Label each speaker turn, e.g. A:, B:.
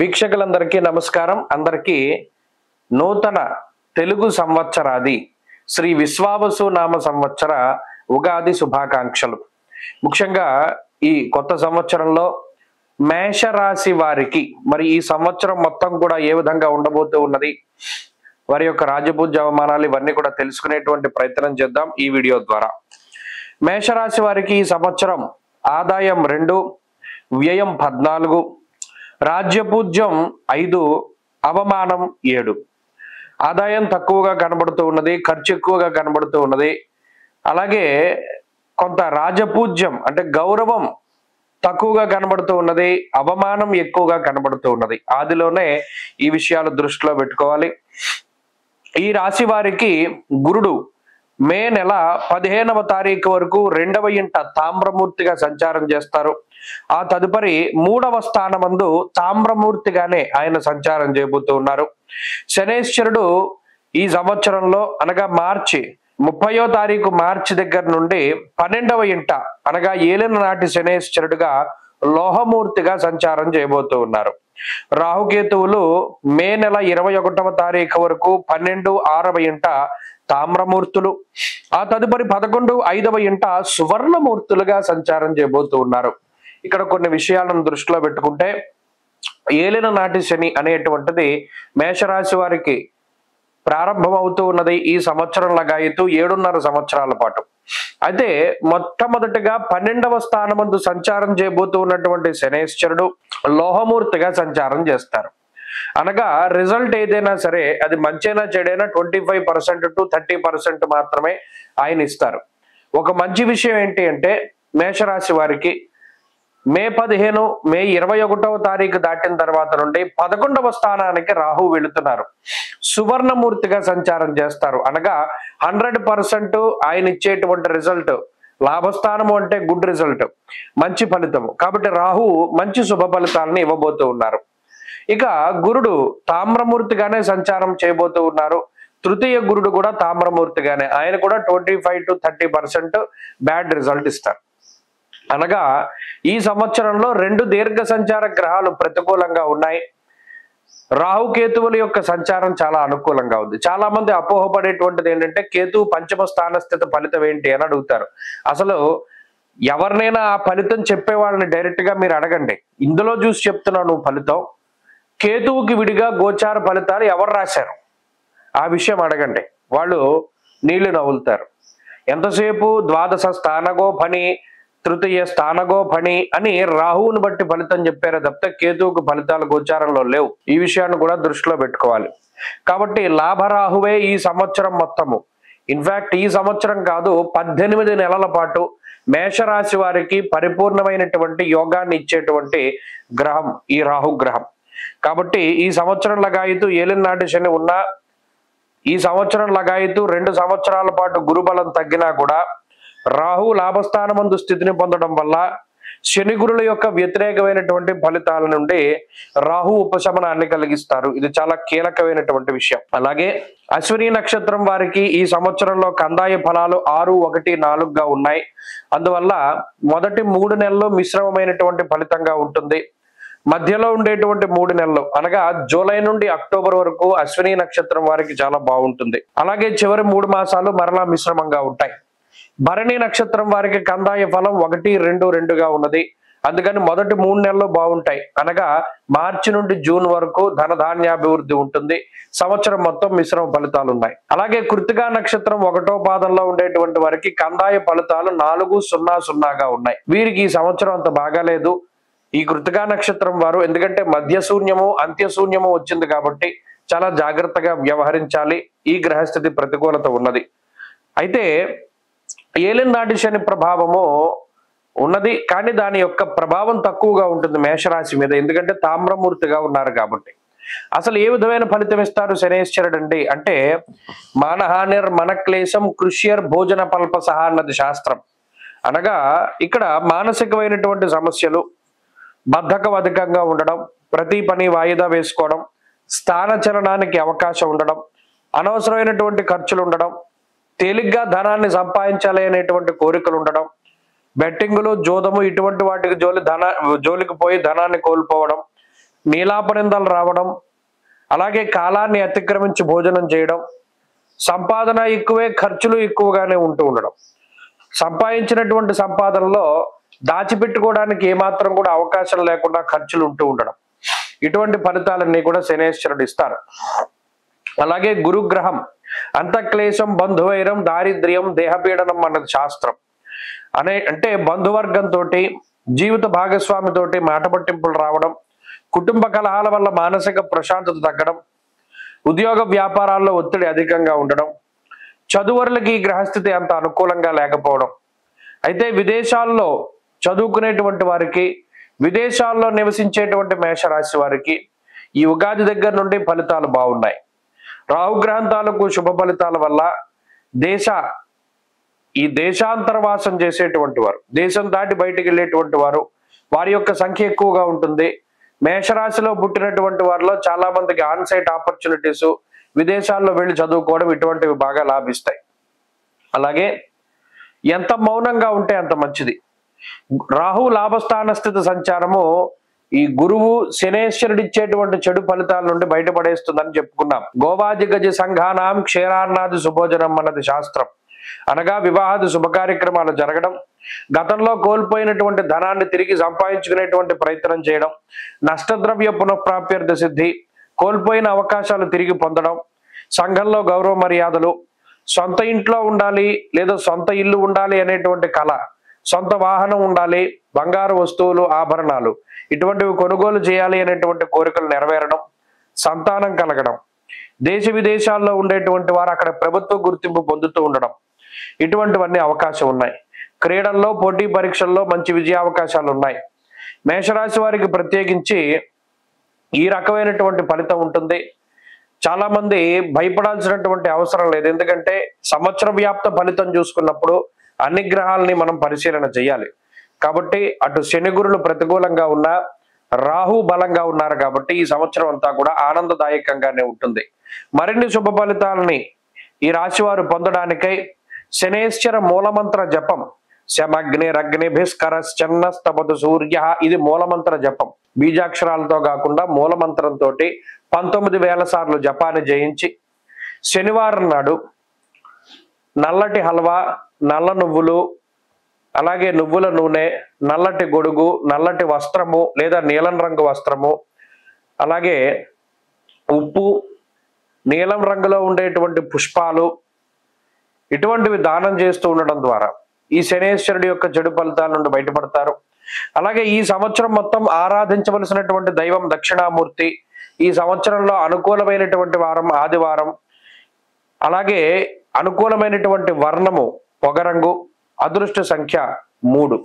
A: వీక్షకులందరికీ నమస్కారం. అందరికీ నూతన తెలుగు సంవత్సరాది శ్రీ విశ్వావసు నామ సంవత్సర ఉగాది శుభాకాంక్షలు. ముఖ్యంగా ఈ కొత్త సంవత్సరంలో మేషరాశి వారికి మరి ఈ సంవత్సరం మొత్తం కూడా ఏ విధంగా ఉండబోతూ ఉన్నది, వారి యొక్క రాజపూజ్య అవమానాలు ఇవన్నీ కూడా తెలుసుకునేటువంటి ప్రయత్నం చేద్దాం ఈ వీడియో ద్వారా. మేషరాశి వారికి ఈ సంవత్సరం ఆదాయం 2, వ్యయం 14, రాజ్యపూజ్యం 5, అవమానం 7. ఆదాయం తక్కువగా కనబడుతూ ఉన్నది, ఖర్చు ఎక్కువగా కనబడుతూ ఉన్నది. అలాగే కొంత రాజపూజ్యం అంటే గౌరవం తక్కువగా కనబడుతూ ఉన్నది, అవమానం ఎక్కువగా కనబడుతూ ఉన్నది. ఆదిలోనే ఈ విషయాలు దృష్టిలో పెట్టుకోవాలి. ఈ రాశి వారికి గురుడు మే నెల 15వ తారీఖు వరకు 2వ ఇంట తామ్రమూర్తిగా సంచారం చేస్తారు. ఆ తదుపరి 3వ స్థానమందు తామ్రమూర్తిగానే ఆయన సంచారం చేయబోతూ ఉన్నారు. శనేశ్వరుడు ఈ సంవత్సరంలో అనగా మార్చి 30వ తారీఖు మార్చి దగ్గర నుండి 12వ ఇంట అనగా ఏలిన నాటి శనేశ్వరుడుగా లోహమూర్తిగా సంచారం చేయబోతూ ఉన్నారు. రాహుకేతువులు మే నెల 21వ తారీఖు వరకు 12, 6వ ఇంట తామ్రమూర్తులు, ఆ తదుపరి 11, 5వ ఇంట సువర్ణమూర్తులుగా సంచారం చేయబోతూ ఉన్నారు. ఇక్కడ కొన్ని విషయాలను దృష్టిలో పెట్టుకుంటే ఏలిన నాటి శని అనేటువంటిది మేషరాశి వారికి ప్రారంభమవుతూ ఉన్నది ఈ సంవత్సరం లగాయితూ 7.5 సంవత్సరాల పాటు. అయితే మొట్టమొదటిగా 12వ స్థానమందు సంచారం చేయబోతూ ఉన్నటువంటి శనేశ్వరుడు లోహమూర్తిగా సంచారం చేస్తారు. అనగా రిజల్ట్ ఏదైనా సరే అది మంచైనా చెడైనా 25% to 30% మాత్రమే ఆయన ఇస్తారు. ఒక మంచి విషయం ఏంటి అంటే మేషరాశి వారికి మే 15, మే 21వ తారీఖు దాటిన తర్వాత నుండి 11వ స్థానానికి రాహు వెళుతున్నారు. సువర్ణమూర్తిగా సంచారం చేస్తారు. అనగా 100% ఆయన ఇచ్చేటువంటి రిజల్ట్, లాభస్థానము అంటే గుడ్ రిజల్ట్, మంచి ఫలితము. కాబట్టి రాహు మంచి శుభ ఫలితాలను ఇవ్వబోతూ ఉన్నారు. ఇక గురుడు తామ్రమూర్తిగానే సంచారం చేయబోతూ ఉన్నారు. తృతీయ గురుడు కూడా తామ్రమూర్తిగానే, ఆయన కూడా 25 to 30% బ్యాడ్ రిజల్ట్ ఇస్తారు. అనగా ఈ సంవత్సరంలో 2 దీర్ఘ సంచార గ్రహాలు ప్రతికూలంగా ఉన్నాయి. రాహుకేతువుల యొక్క సంచారం చాలా అనుకూలంగా ఉంది. చాలా మంది అపోహపడేటువంటిది ఏంటంటే కేతువు పంచమ స్థాన స్థితి ఫలితం ఏంటి అని అడుగుతారు. అసలు ఎవరినైనా ఆ ఫలితం చెప్పే వాళ్ళని డైరెక్ట్ గా మీరు అడగండి, ఇందులో చూసి చెప్తున్నావు నువ్వు ఫలితం, కేతువుకి విడిగా గోచార ఫలితాలు ఎవరు రాశారు ఆ విషయం అడగండి, వాళ్ళు నీళ్లు నవ్వులుతారు. ఎంతసేపు ద్వాదశ స్థానగో ఫణి, తృతీయ స్థానగో ఫణి అని రాహువుని బట్టి ఫలితం చెప్పారు తప్పితే కేతువుకు ఫలితాలు గోచారంలో లేవు. ఈ విషయాన్ని కూడా దృష్టిలో పెట్టుకోవాలి. కాబట్టి లాభరాహువే ఈ సంవత్సరం మొత్తము, ఇన్ఫాక్ట్ ఈ సంవత్సరం కాదు 18 నెలల పాటు మేషరాశి వారికి పరిపూర్ణమైనటువంటి యోగాన్ని ఇచ్చేటువంటి గ్రహం ఈ రాహు గ్రహం. కాబట్టి ఈ సంవత్సరం లగాయితూ ఏలిన నాటి శని ఉన్నా, ఈ సంవత్సరం లగాయితూ 2 సంవత్సరాల పాటు గురుబలం తగ్గినా కూడా రాహు లాభస్థానమందు స్థితిని పొందడం వల్ల శని గురుల యొక్క వ్యతిరేకమైనటువంటి ఫలితాల నుండి రాహు ఉపశమనాన్ని కలిగిస్తారు. ఇది చాలా కీలకమైనటువంటి విషయం. అలాగే అశ్విని నక్షత్రం వారికి ఈ సంవత్సరంలో కందాయ ఫలాలు 6, 1, 4గా ఉన్నాయి. అందువల్ల మొదటి 3 నెలలు మిశ్రమమైనటువంటి ఫలితంగా ఉంటుంది. మధ్యలో ఉండేటువంటి 3 నెలలు అనగా జూలై నుండి అక్టోబర్ వరకు అశ్విని నక్షత్రం వారికి చాలా బాగుంటుంది. అలాగే చివరి 3 మాసాలు మరలా మిశ్రమంగా ఉంటాయి. భరణి నక్షత్రం వారికి కందాయ ఫలం 1, 2, 2గా ఉన్నది. అందుకని మొదటి 3 నెలలు బాగుంటాయి. అనగా మార్చి నుండి జూన్ వరకు ధనధాన్యాభివృద్ధి ఉంటుంది. సంవత్సరం మొత్తం మిశ్రమ ఫలితాలు ఉన్నాయి. అలాగే కృత్తికా నక్షత్రం 1వ పాదంలో ఉండేటువంటి వారికి కందాయ ఫలితాలు 4, 0, 0గా ఉన్నాయి. వీరికి ఈ సంవత్సరం అంత బాగాలేదు ఈ కృత్తికా నక్షత్రం వారు, ఎందుకంటే మధ్య శూన్యము అంత్య శూన్యము వచ్చింది కాబట్టి చాలా జాగ్రత్తగా వ్యవహరించాలి. ఈ గ్రహస్థితి ప్రతికూలత ఉన్నది. అయితే ఏలిన నాటి శని ప్రభావము ఉన్నది, కానీ దాని యొక్క ప్రభావం తక్కువగా ఉంటుంది మేషరాశి మీద, ఎందుకంటే తామ్రమూర్తిగా ఉన్నారు కాబట్టి. అసలు ఏ విధమైన ఫలితం ఇస్తారు శనేశ్వరుడు అంటే మానహానిర్ మనక్లేశం కృష్యర్ భోజన పల్ప సహా అన్నది శాస్త్రం. అనగా ఇక్కడ మానసికమైనటువంటి సమస్యలు, బద్ధకం అధికంగా ఉండడం, ప్రతి పని వాయిదా వేసుకోవడం, స్థాన చలనానికి అవకాశం ఉండడం, అనవసరమైనటువంటి ఖర్చులు ఉండడం, తేలిగ్గా ధనాన్ని సంపాదించాలి అనేటువంటి కోరికలు ఉండడం, బెట్టింగులు, జోదము ఇటువంటి వాటికి జోలికి పోయి ధనాన్ని కోల్పోవడం, నీలాపనిందలు రావడం, అలాగే కాలాన్ని అతిక్రమించి భోజనం చేయడం, సంపాదన ఎక్కువే ఖర్చులు ఎక్కువగానే ఉంటూ ఉండడం, సంపాదించినటువంటి సంపాదనలో దాచిపెట్టుకోవడానికి ఏమాత్రం కూడా అవకాశం లేకుండా ఖర్చులు ఉంటూ ఉండడం, ఇటువంటి ఫలితాలన్నీ కూడా శనేశ్వరుడు ఇస్తారు. అలాగే గురుగ్రహం అంతఃక్లేశం, బంధువైరం, దారిద్ర్యం, దేహపీడనం అన్నది శాస్త్రం. అంటే బంధువర్గంతో, జీవిత భాగస్వామితోటి మాట పట్టింపులు రావడం, కుటుంబ కలహాల వల్ల మానసిక ప్రశాంతత తగ్గడం, ఉద్యోగ వ్యాపారాల్లో ఒత్తిడి అధికంగా ఉండడం, చదువురులకి ఈ గ్రహస్థితి అంత అనుకూలంగా లేకపోవడం. అయితే విదేశాల్లో చదువుకునేటువంటి వారికి, విదేశాల్లో నివసించేటువంటి మేషరాశి వారికి ఈ ఉగాది దగ్గర నుండి ఫలితాలు బాగున్నాయి. రాహుగ్రహం తాలూకు శుభ ఫలితాల వల్ల ఈ దేశాంతరవాసం చేసేటువంటి వారు, దేశం దాటి బయటికి వెళ్ళేటువంటి వారు, వారి యొక్క సంఖ్య ఎక్కువగా ఉంటుంది. మేషరాశిలో పుట్టినటువంటి వారిలో చాలా మందికి ఆన్సైట్ ఆపర్చునిటీస్, విదేశాల్లో వెళ్ళి చదువుకోవడం ఇటువంటివి బాగా లాభిస్తాయి. అలాగే ఎంత మౌనంగా ఉంటే అంత మంచిది. రాహు లాభస్థాన స్థితి సంచారము ఈ గురువు శనేశ్వరుడు ఇచ్చేటువంటి చెడు ఫలితాల నుండి బయటపడేస్తుందని చెప్పుకున్నాం. గోవాది గజ సంఘానాం క్షీరాన్నాది సుభోజనం అన్నది శాస్త్రం. అనగా వివాహాది శుభ కార్యక్రమాలు జరగడం, గతంలో కోల్పోయినటువంటి ధనాన్ని తిరిగి సంపాదించుకునేటువంటి ప్రయత్నం చేయడం, నష్టద్రవ్య పునఃప్రాప్యర్థ సిద్ధి, కోల్పోయిన అవకాశాలు తిరిగి పొందడం, సంఘంలో గౌరవ మర్యాదలు, సొంత ఇంట్లో ఉండాలి లేదా సొంత ఇల్లు ఉండాలి అనేటువంటి కళ, సొంత వాహనం ఉండాలి, బంగారు వస్తువులు, ఆభరణాలు ఇటువంటివి కొనుగోలు చేయాలి అనేటువంటి కోరికలు నెరవేరడం, సంతానం కలగడం, దేశ విదేశాల్లో ఉండేటువంటి వారు అక్కడ ప్రభుత్వ గుర్తింపు పొందుతూ ఉండడం, ఇటువంటివన్నీ అవకాశం ఉన్నాయి. క్రీడల్లో, పోటీ పరీక్షల్లో మంచి విజయావకాశాలు ఉన్నాయి. మేషరాశి వారికి ప్రత్యేకించి ఈ రకమైనటువంటి ఫలితం ఉంటుంది. చాలా మంది భయపడాల్సినటువంటి అవసరం లేదు. ఎందుకంటే సంవత్సర వ్యాప్త ఫలితం చూసుకున్నప్పుడు అన్ని గ్రహాలని మనం పరిశీలన చేయాలి. కాబట్టి అటు శని గురులు ప్రతికూలంగా ఉన్నా, రాహు బలంగా ఉన్నారు కాబట్టి ఈ సంవత్సరం అంతా కూడా ఆనందదాయకంగానే ఉంటుంది. మరిన్ని శుభ ఫలితాలని ఈ రాశి వారు పొందడానికై శనేశ్వర మూలమంత్ర జపం, శమగ్నిరగ్నిభిస్కరశ్చన్నస్తపతు సూర్య, ఇది మూలమంత్ర జపం. బీజాక్షరాలతో కాకుండా మూలమంత్రంతో 19,000 సార్లు జపాన్ని జయించి శనివారం నాడు నల్లటి హల్వా, నల్ల నువ్వులు, అలాగే నువ్వుల నూనె, నల్లటి గొడుగు, నల్లటి వస్త్రము లేదా నీలం రంగు వస్త్రము, అలాగే ఉప్పు, నీలం రంగులో ఉండేటువంటి పుష్పాలు ఇటువంటివి దానం చేస్తూ ఉండడం ద్వారా ఈ శనేశ్వరుడి యొక్క చెడు ఫలితాల నుండి బయటపడతారు. అలాగే ఈ సంవత్సరం మొత్తం ఆరాధించవలసినటువంటి దైవం దక్షిణామూర్తి. ఈ సంవత్సరంలో అనుకూలమైనటువంటి వారం ఆదివారం. అలాగే అనుకూలమైనటువంటి వర్ణము పొగరంగు, అదృష్ట సంఖ్య 3.